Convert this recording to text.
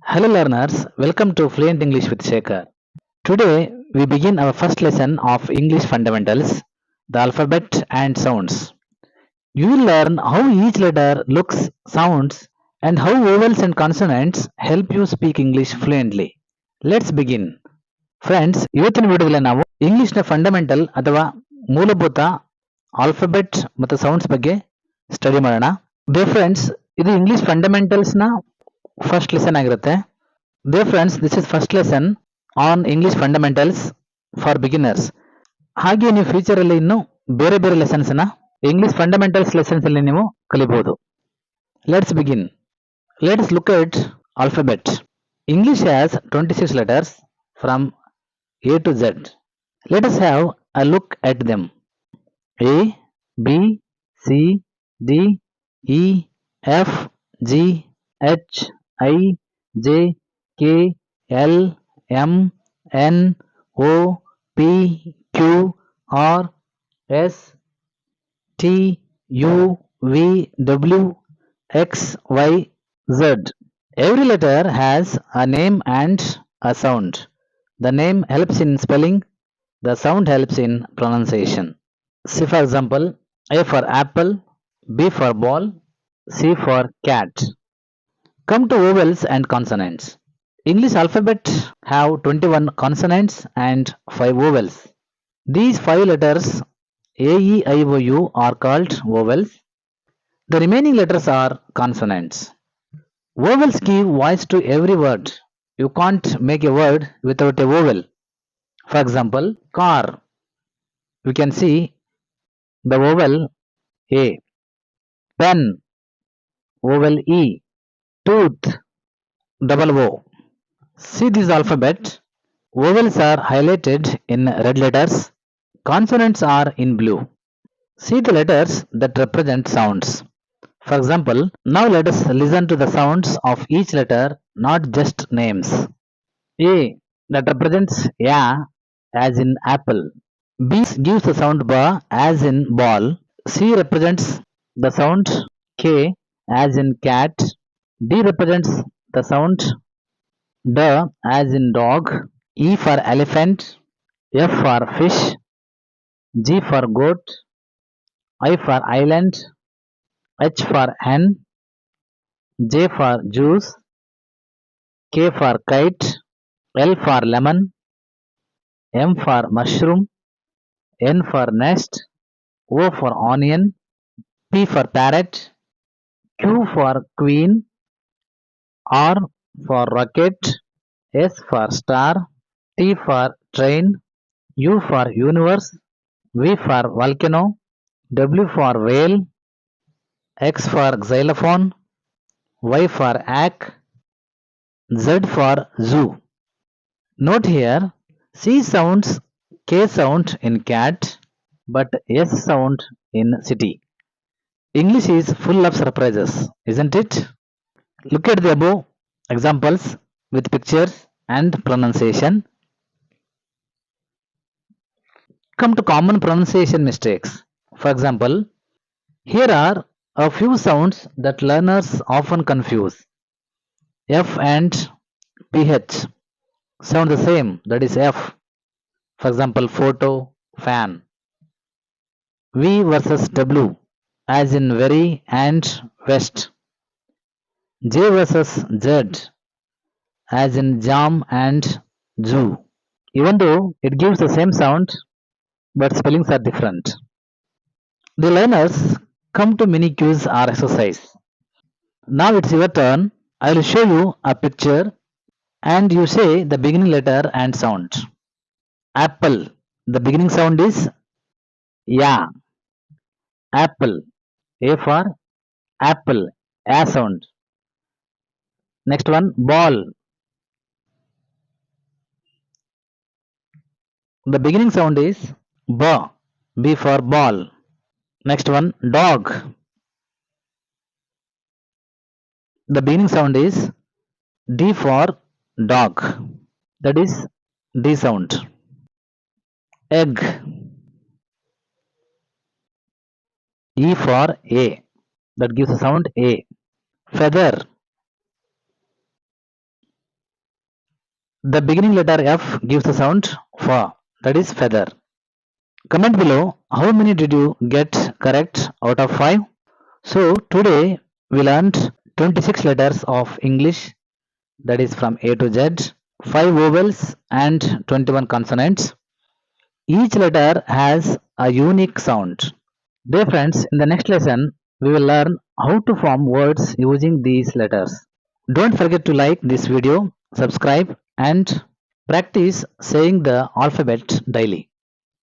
Hello learners, welcome to Fluent English with Shekhar. Today we begin our first lesson of English fundamentals, the alphabet and sounds. You will learn how each letter looks, sounds, and how vowels and consonants help you speak English fluently. Let's begin. Friends ಇವತ್ತಿನ ವಿಡಿಯೋದಲ್ಲಿ ನಾವು ಇಂಗ್ಲಿಷ್ನ fundamental ಅಥವಾ ಮೂಲಭೂತ alphabet ಮತ್ತು sounds ಬಗ್ಗೆ study ಮಾಡೋಣ. Dear friends, ಇದು English ಫಂಡಮೆಂಟಲ್ಸ್ನ first lesson ಆಗಿರುತ್ತೆ. Dear friends, this is first lesson on English fundamentals for beginners. ಹಾಗೆ ನೀವು ಫ್ಯೂಚರ್ ಅಲ್ಲಿ ಇನ್ನು ಬೇರೆ ಬೇರೆ ಲೆಸನ್ಸ್ ನ ಇಂಗ್ಲಿಷ್ ಫಂಡಮೆಂಟಲ್ಸ್ ಲೆಸನ್ಸ್ ಅಲ್ಲಿ ನೀವು ಕಲಿಬಹುದು. Let's begin. Let's look at alphabet. English has 26 letters from A to Z. Let us have a look at them. A, B, C, D, E, F, G, H, I, J, K, L, M, N, O, P, Q, R, S, T, U, V, W, X, Y, Z. Every letter has a name and a sound. The name helps in spelling, the sound helps in pronunciation. See for example, A for apple, B for ball, C for cat. Come to vowels and consonants. English alphabet have 21 consonants and 5 vowels. These 5 letters A, E, I, O, U are called vowels. The remaining letters are consonants. Vowels give voice to every word. You can't make a word without a vowel. For example, car. You can see the vowel A. Pen, vowel E. Tooth, double O. See this alphabet. Vowels are highlighted in red letters. Consonants are in blue. See the letters that represent sounds. For example, now let us listen to the sounds of each letter, not just names. A that represents ya as in apple. B gives the sound ba as in ball. C represents the sound K as in cat. D represents the sound D as in dog. E for elephant. F for fish. G for goat. I for island. H for hen. J for juice. K for kite. L for lemon. M for mushroom. N for nest. O for onion. P for parrot. Q for queen. R for rocket. S for star. T for train. U for universe. V for volcano. W for whale. X for xylophone. Y for ack. Z for zoo. Note here, C sounds K sound in cat, but S sound in city. English is full of surprises, isn't it? Look at the above examples with pictures and pronunciation. Come to common pronunciation mistakes. For example, here are a few sounds that learners often confuse. F and PH sound the same, that is F. For example, photo, fan. V versus W as in very and west. J versus Z as in jam and zoo. Even though it gives the same sound, but spellings are different. The learners come to mini quiz or exercise. Now it's your turn. I will show you a picture and you say the beginning letter and sound. Apple. The beginning sound is ya. Apple. A for apple. A sound. Next one, ball. The beginning sound is ba. B for ball. Next one, dog. The beginning sound is D for dog. That is D sound. Egg. E for A. That gives the sound A. Feather. The beginning letter F gives the sound fa, that is feather. Comment below how many did you get correct out of 5. So today we learned 26 letters of English, that is from A to Z, 5 vowels and 21 consonants. Each letter has a unique sound. Dear friends, in the next lesson we will learn how to form words using these letters. Don't forget to like this video, subscribe and practice saying the alphabet daily.